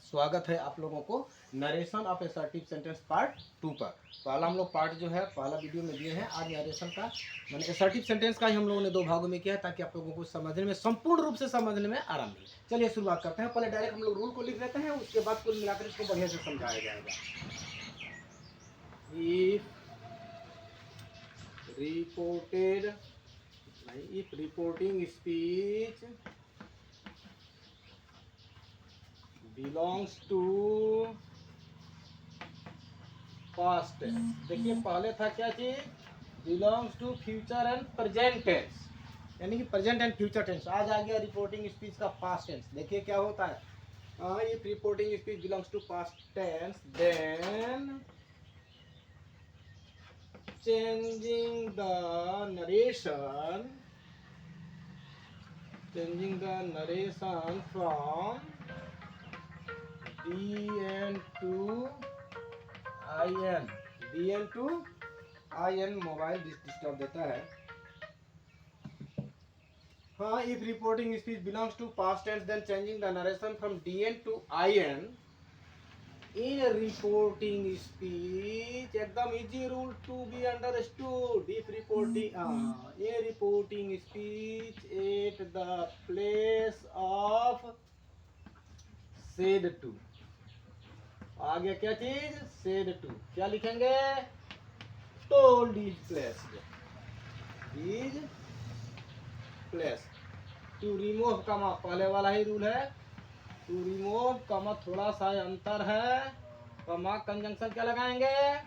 स्वागत है आप लोगों को narration of assertive sentence part 2 पर। पहला हम लोग पार्ट जो है पहला वीडियो में दिए हैं। आज नरेशन का मैंने असर्टिव सेंटेंस का ही हम लोगों ने 2 भागों में किया है ताकि आप लोगों को समझने में संपूर्ण रूप से समझने में आराम मिले। चलिए शुरुआत करते हैं। पहले डायरेक्ट हम लोग रूल को लिख लेते हैं, उसके बाद कुल मिलाकर इसको बढ़िया से समझाया जाएगा। If reporting speech belongs to past tense। देखिए पहले था क्या चीज, belongs to future and present tense, यानी कि प्रेजेंट एंड फ्यूचर टेंस। आज आ गया रिपोर्टिंग स्पीच का पास्ट टेंस। देखिए क्या होता है, if reporting speech belongs to past tense then changing the narration from DN to IN। DN to IN mobile disturb देता है। हाँ, if reporting speech belongs to past tense then changing the narration from DN to IN in reporting speech. एकदम easy rule to be understood. If reporting in reporting speech at the place of said to. आगे क्या चीज, said to. क्या लिखेंगे, told is place to remove comma, पहले वाला ही rule है। टू रिमूव कमा थोड़ा सा अंतर है, कमा कंजंक्शन क्या लगाएंगे,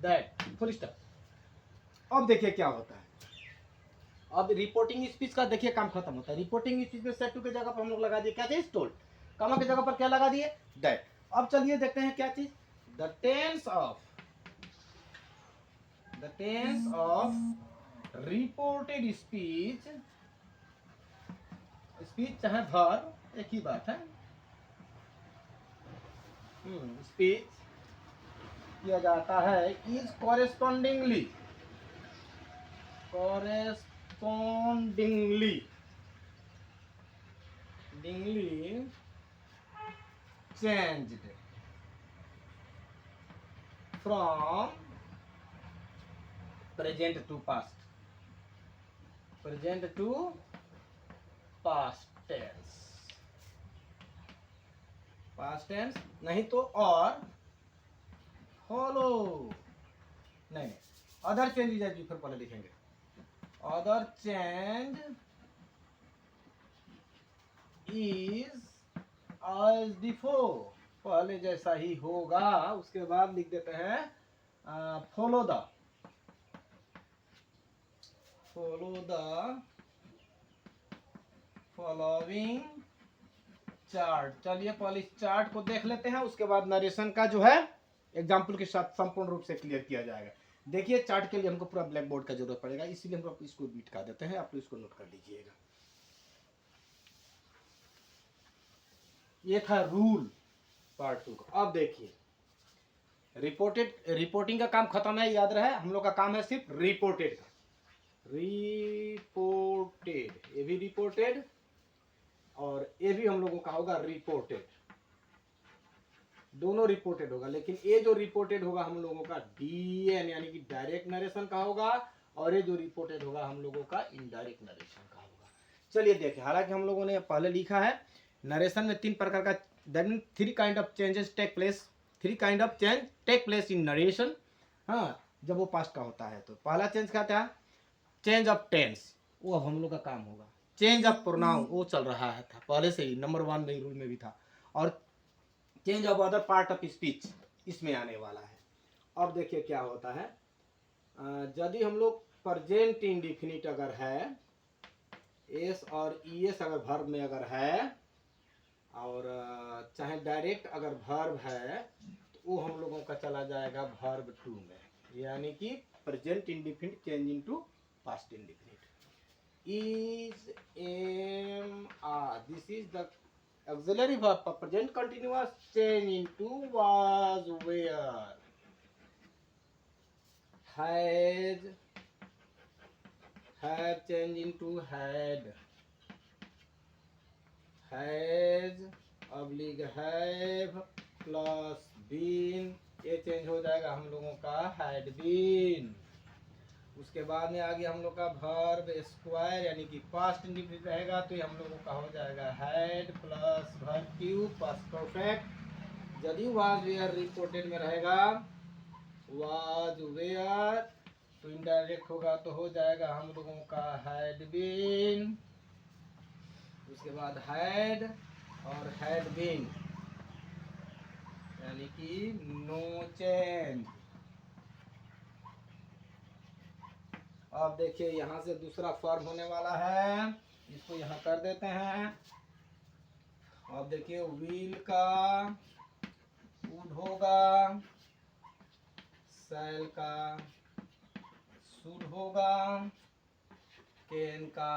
दैट, फुल स्टॉप। अब देखिए क्या होता है। अब रिपोर्टिंग स्पीच का देखिए काम खत्म होता है। रिपोर्टिंग स्पीच में सेट टू की जगह पर हम लोग लगा दिए क्या चीज, टोल्ड। कमा की जगह पर क्या लगा दिए, दैट। अब चलिए देखते हैं क्या चीज, the tense of reported speech. Speech चाहे वर्ब एक ही बात है। स्पीच किया जाता है is correspondingly changed from present to past tense नहीं तो और फॉलो नहीं, अदर चेंज फिर पहले लिखेंगे, other change is as before, पहले जैसा ही होगा। उसके बाद लिख देते हैं फॉलो द फॉलोइंग चार्ट। चलिए पहले इस चार्ट को देख लेते हैं, उसके बाद नरेशन का जो है एग्जाम्पल के साथ संपूर्ण रूप से क्लियर किया जाएगा। देखिए चार्ट के लिए हमको पूरा ब्लैक बोर्ड का जरूरत पड़ेगा, इसीलिए हम इसको मिटा देते हैं। आप लोग इसको नोट कर लीजिएगा। ये था रूल पार्ट 2 का। अब देखिए रिपोर्टिंग का काम खत्म है, याद रहे हम लोग का काम है सिर्फ रिपोर्टेड का। रिपोर्टेड, ये भी रिपोर्टेड और ये भी हम लोगों का होगा रिपोर्टेड। दोनों रिपोर्टेड होगा, लेकिन ये जो रिपोर्टेड होगा हम लोगों का DN यानी कि डायरेक्ट नरेशन का होगा, और ये जो रिपोर्टेड होगा हम लोगों का इनडायरेक्ट नरेशन का होगा। चलिए देखिए, हालांकि हम लोगों ने पहले लिखा है नरेशन में 3 प्रकार का, that mean 3 kind of changes take place, 3 kind of change take place in narration. हाँ, जब वो पास्ट का होता है तो पहला चेंज क्या था, चेंज ऑफ टेंस, वो अब हम लोग का काम होगा। चेंज ऑफ प्रोनाउन वो चल रहा है था पहले से ही, नंबर 1 में रूल में भी था। और change of other part of speech इसमें आने वाला है। अब देखिए क्या होता है, यदि हम लोग प्रेजेंट इंडिफिनिट अगर है, एस और ईएस अगर वर्ब में अगर है, और चाहे डायरेक्ट अगर वर्ब है, तो वो हम लोगों का चला जाएगा वर्ब 2 में, यानी कि present indefinite change into past indefinite. Is am are, this is the auxiliary verb for present continuous change into was, where, has, have change into had, has oblique have plus been, ये change हो जाएगा हम लोगों का had been. उसके बाद में आ गया हम लोग का वर्ब स्क्वायर यानी कि पास्ट इंडिफिनिट रहेगा तो ये हम लोगों का हो जाएगा had plus verb Q past perfect. यदि वाज वेयर रिपोर्टेड में रहेगा वाज वेयर तो इनडायरेक्ट होगा तो हो जाएगा हम लोगों का हैड बीन, उसके बाद हैड और हैड बीन यानी कि नो चेंज। अब देखिए यहाँ से दूसरा फॉर्म होने वाला है, इसको यहाँ कर देते हैं। अब देखिए व्हील का वुड होगा, सैल का शुड होगा, कैन का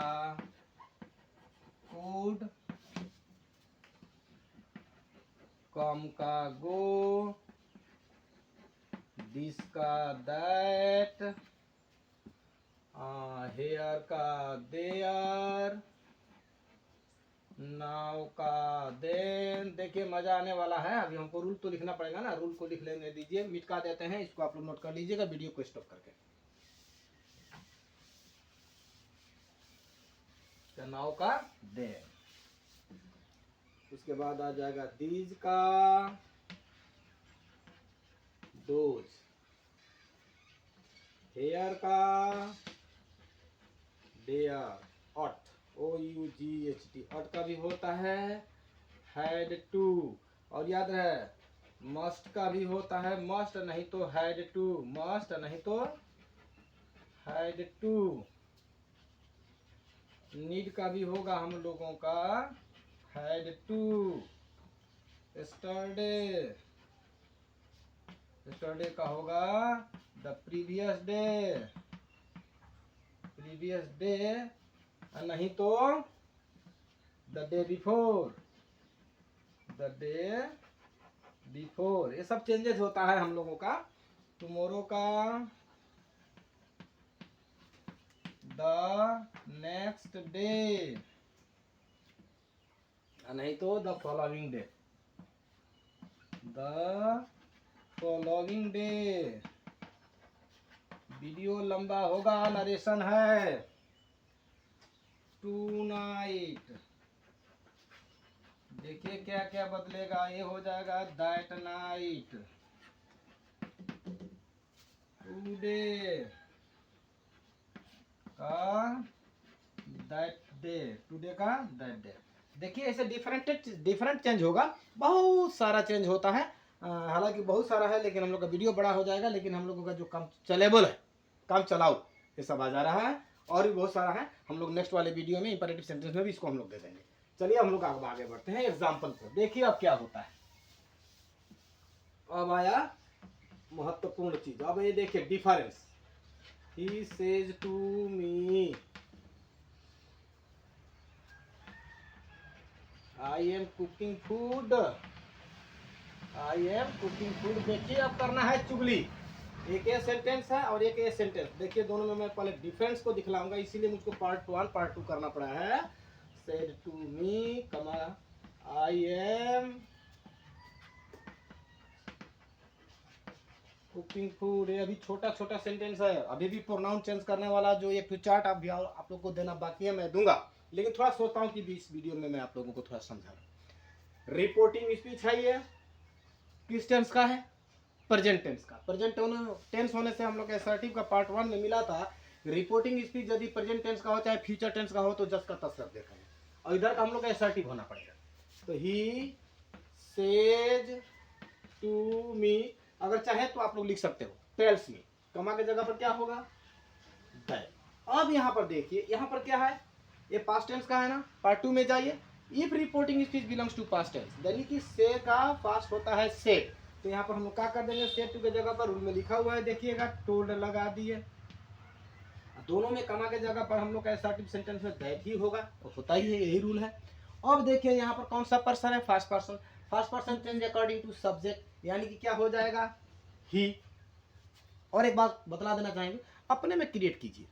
कुड, कम का गो, दिस का दैट, हेयर का देयर, नाव का देन। देखिए मजा आने वाला है। अभी हमको रूल तो लिखना पड़ेगा ना, रूल को लिख लेने दीजिए, मिटा देते हैं इसको, आप लोग नोट कर लीजिएगा वीडियो को स्टॉप करके। नाव का देन, उसके बाद आ जाएगा दीज का दोज, हेयर का देयर, ऑट OUGHT ऑट का भी होता है हैड टू, और याद रहे मस्ट का भी होता है मस्ट नहीं तो हैड टू, मस्ट नहीं तो हैड टू। नीड का भी होगा हम लोगों का हैड टू। स्टरडे, स्टरडे का होगा the previous day, previous day नहीं तो the day before, the day before. ये सब चेंजेस होता है हम लोगों का। टुमारो का द नेक्स्ट डे नहीं तो the following day, the following day. Video लंबा होगा, नरेशन है। टू नाइट, देखिए क्या क्या बदलेगा, ये हो जाएगा दैट नाइट। टुडे का दैट डे, टुडे का दैट डे। देखिए ऐसे डिफरेंट चेंज होगा, बहुत सारा चेंज होता है। हालांकि बहुत सारा है लेकिन हम लोग का वीडियो बड़ा हो जाएगा, लेकिन हम लोगों का जो काम चलेबल है, काम चलाओ, ये सब आ जा रहा है। और भी बहुत सारा है, हम लोग नेक्स्ट वाले वीडियो में इंपरेटिव सेंटेंस में भी इसको हम लोग दे देंगे। चलिए हम लोग आगे बढ़ते हैं एग्जाम्पल को, देखिए अब क्या होता है। अब आया महत्वपूर्ण चीज, अब ये देखिए difference. He says to me I am cooking food, I am cooking food. देखिए अब करना है चुगली, एक ये सेंटेंस है और एक ये सेंटेंस। देखिए दोनों में मैं पहले डिफरेंस को दिखलाऊंगा, इसीलिए मुझको पार्ट 1 पार्ट 2 करना पड़ा है। सेड टू मी कमा आई एम कुकिंग फूड। ये अभी छोटा छोटा सेंटेंस है, अभी भी प्रोनाउन चेंज करने वाला जो एक चार्ट आप लोग को देना बाकी है, मैं दूंगा। लेकिन थोड़ा सोचता हूँ कि इस वीडियो में मैं आप लोगों को थोड़ा समझा। रिपोर्टिंग स्पीच है, ये किस टेंस का है? प्रेजेंट टेंस का। प्रेजेंट टेंस होने से हम लोग असर्टिव का पार्ट 1 में मिला था। रिपोर्टिंग स्पीच यदि प्रेजेंट टेंस का हो चाहे फ्यूचर टेंस का हो तो जस्ट का तस्ट शब्द देखा है, और इधर का हम लोग का असर्टिव होना पड़ेगा। तो ही सेज टू मी, अगर चाहे तो आप लोग लिख सकते हो टेल्स मी, कमा के जगह पर क्या होगा दैट। अब यहाँ पर देखिए, यहाँ पर क्या है, ये पास्ट टेंस का है ना, पार्ट 2 में जाइए। If reporting speech belongs to past tense, यानी कि से का पास्ट होता है सेड, तो यहाँ पर हम लोग क्या कर देंगे, सेड टू के जगह पर रूल में लिखा हुआ है, देखिएगा टोल्ड लगा दिए। दोनों में कमा के जगह पर हम लोग का असर्टिव सेंटेंस में दैट ही होगा, तो होता ही है, यही रूल है। अब देखिए यहाँ पर कौन सा पर्सन है, first person. First person change according to subject, यानी कि क्या हो जाएगा ही। और एक बात बतला देना चाहेंगे, अपने में क्रिएट कीजिए,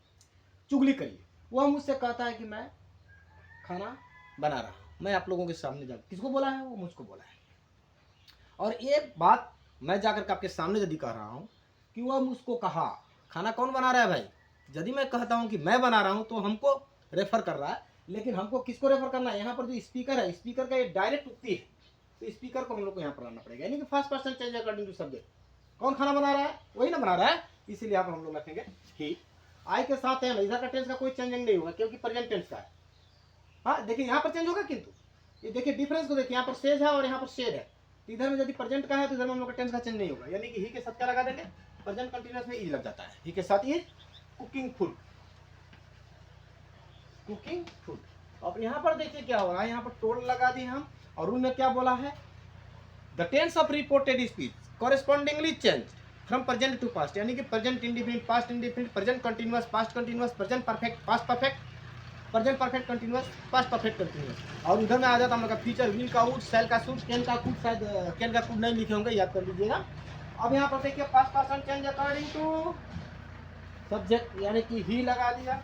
चुगली करिए। वह मुझसे कहता है कि मैं खाना बना रहा हूँ, मैं आप लोगों के सामने जा, किसको बोला है? वो मुझको बोला है। और ये बात मैं जाकर के आपके सामने यदि कह रहा हूँ कि वह मुझको कहा, खाना कौन बना रहा है भाई? यदि मैं कहता हूँ कि मैं बना रहा हूँ तो हमको रेफर कर रहा है, लेकिन हमको किसको रेफर करना है? यहाँ पर जो स्पीकर है, स्पीकर का ये डायरेक्ट उक्ति है, तो स्पीकर को हम लोग को यहाँ पर आना पड़ेगा, यानी कि first person change according to subject. कौन खाना बना रहा है? वही ना बना रहा है, इसीलिए यहाँ पर हम लोग रखेंगे ही। आई के साथ है, इधर का टेंस का कोई चेंजिंग नहीं होगा क्योंकि प्रेजेंट टेंस का है। हाँ देखिए यहाँ पर चेंज होगा, किंतु ये देखिए डिफरेंस को देखिए, यहाँ पर सेज है और यहाँ पर शेड है। इधर में यदि प्रेजेंट का है तो इधर में हम लोग का टेंस का चेंज नहीं होगा, यानी कि ही के साथ क्या लगा देंगे? प्रेजेंट कंटीन्यूअस में इज लग जाता है। ही के साथ is cooking food, cooking food. अब यहाँ पर देखिए क्या हो रहा है, यहाँ पर टोल लगा दिए हम, और रूल में क्या बोला है? The tense of reported speech correspondingly change from present to past, यानी कि present indefinite, past indefinite, present continuous, past continuous, present perfect, past perfect, present perfect continuous, past perfect continuous. और उधर में आ जाता हम लोग का फ्यूचर, विल का वुड, सेल का सूट, कैन का कुड, शायद कैन का कुड नहीं लिखे होंगे, याद कर लीजिएगा। अब यहाँ पर देखिए past person change according to subject, यानी कि ही लगा दिया।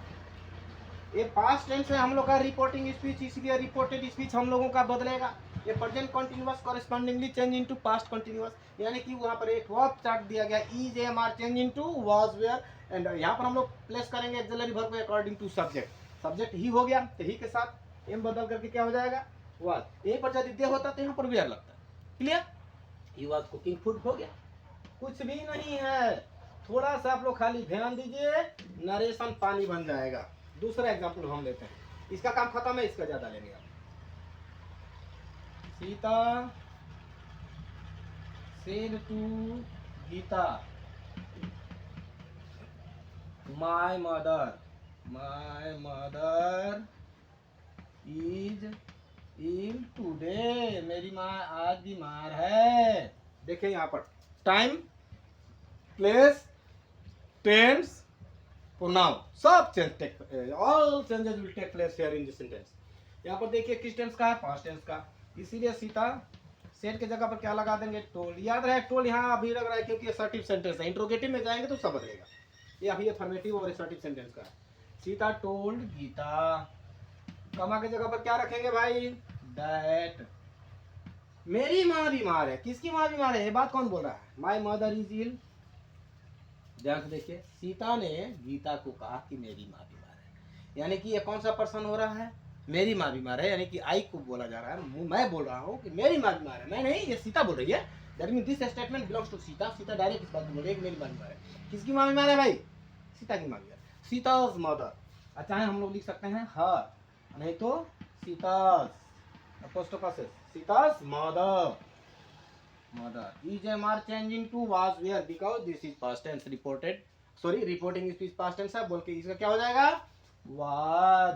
ये पास्ट टेंस है हम लोग का रिपोर्टिंग स्पीच, इसलिए रिपोर्टेड स्पीच हम लोगों का बदलेगा। ये present continuous correspondingly change into past continuous, यानी कि वहाँ पर एक वर्ब चार्ट दिया गया, is am are change into was were, and यहाँ पर हम लोग प्लेस करेंगे auxiliary verb according to subject. Subject ही हो गया तो ही के साथ एम बदल करके क्या हो जाएगा? वाज। यहीं पर यदि दे होता तो यहाँ पर वेयर लगता। Clear? He was cooking food हो गया, कुछ भी नहीं है। थोड़ा सा आप लोग खाली ध्यान दीजिए, नरेशन पानी बन जाएगा। दूसरा एग्जाम्पल हम लेते हैं, इसका काम खत्म है, इसका ज्यादा लेंगे आप। Sita said to Gita, my mother is ill today, मेरी माँ आज बीमार है। देखिए यहाँ पर टाइम, प्लेस, टेंस, प्रोनाउन सब change all changes will take place here in this sentence. यहाँ पर देखिए किस टेंस का है? पास्ट टेंस का, इसीलिए सीता सेट के जगह पर क्या लगा देंगे? टोल। याद रहे टोल यहाँ अभी लग रहा है क्योंकि असर्टिव सेंटेंस है, इंट्रोगेटिव में जाएंगे तो सब बदलेगा। ये अभी अफर्मेटिव और असर्टिव सेंटेंस का है। सीता टोल्ड गीता, कमा के जगह पर क्या रखेंगे भाई? दैट मेरी माँ बीमार है। किसकी माँ बीमार है? ये बात कौन बोल रहा है? My mother is ill. ध्यान से देखिए, सीता ने गीता को कहा कि मेरी माँ बीमार है, यानी कि ये कौन सा पर्सन हो रहा है? मेरी माँ बीमार है, यानी कि आई को बोला जा रहा है। मैं बोल रहा हूँ कि मेरी माँ बीमार है, मैं नहीं, ये सीता बोल रही है। That mean this statement belongs to Sita. Sita direct इस बात को बोल रही है कि मेरी माँ बीमार है। किसकी माँ बीमार है भाई? सीता की माँ बीमार है। सीता's मदर, चाहे हम लोग लिख सकते हैं हर, नहीं तो सीता's, सीता's mother is MR changing to was where because this is past tense reported, sorry reporting speech past tense है, बोल के इसका क्या हो जाएगा? was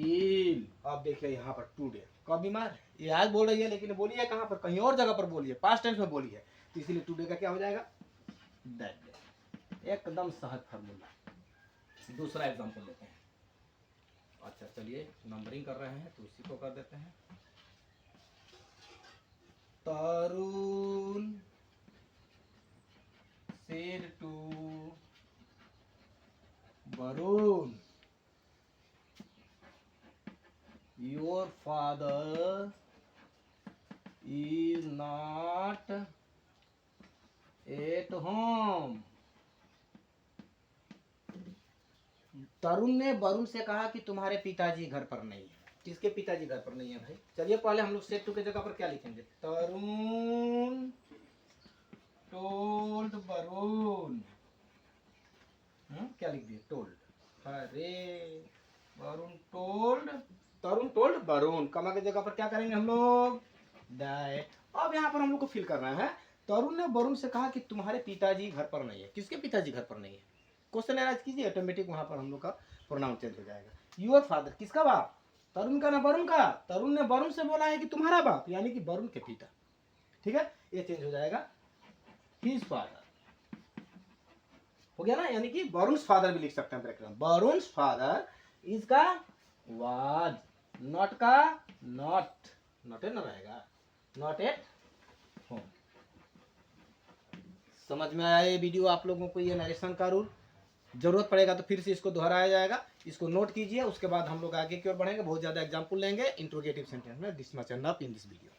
ill। अब देखिए यहाँ पर टुडे कब बीमार? ये आज बोल रही है, लेकिन बोली है कहाँ पर? कहीं और जगह पर बोली है, पास्ट टेंस में बोली है, तो इसीलिए टुडे का क्या हो जाएगा? That day. एकदम सहज फॉर्मूला। दूसरा एग्जांपल लेते हैं। अच्छा चलिए, नंबरिंग कर रहे हैं तो इसी को कर देते हैं। तरुण said to Varun, your father is not at home। तरुण ने वरुण से कहा कि तुम्हारे पिताजी घर पर नहीं है। किसके पिताजी घर पर नहीं है भाई? चलिए पहले हम लोग सेट टू के जगह पर क्या लिखेंगे? तरुण टोल्ड वरुण, क्या लिख दिए? टोल्ड। अरे वरुण टोल्ड, तरुण टोल्ड वरुण, कमा के जगह पर क्या करेंगे हम लोग? दैट। अब यहाँ पर हम लोग को फिल करना है, तरुण ने वरुण से कहा कि तुम्हारे पिताजी घर पर नहीं है। किसके पिताजी घर पर नहीं है? क्वेश्चन एराइज कीजिए, ऑटोमेटिक वहां पर हम लोग का प्रोनाउन चेंज हो जाएगा। योर फादर, किसका बाप? तरुण का ना वरुण का। तरुण ने वरुण से बोला है कि तुम्हारा बाप, यानी कि वरुण के पिता। ठीक है, ये चेंज हो जाएगा हिज फादर, हो गया ना, यानी कि वरुण्स फादर भी लिख सकते हैं ब्रैकेट में। वरुण्स फादर इज का वाज, नॉट का नॉट, नॉट है ना रहेगा, नॉट एट होम। समझ में आया ये वीडियो आप लोगों को, ये नरेशन का रूल? जरूरत पड़ेगा तो फिर से इसको दोहराया जाएगा, इसको नोट कीजिए। उसके बाद हम लोग आगे की ओर बढ़ेंगे, बहुत ज़्यादा एग्जाम्पल लेंगे इंट्रोगेटिव सेंटेंस में। This much enough in this video.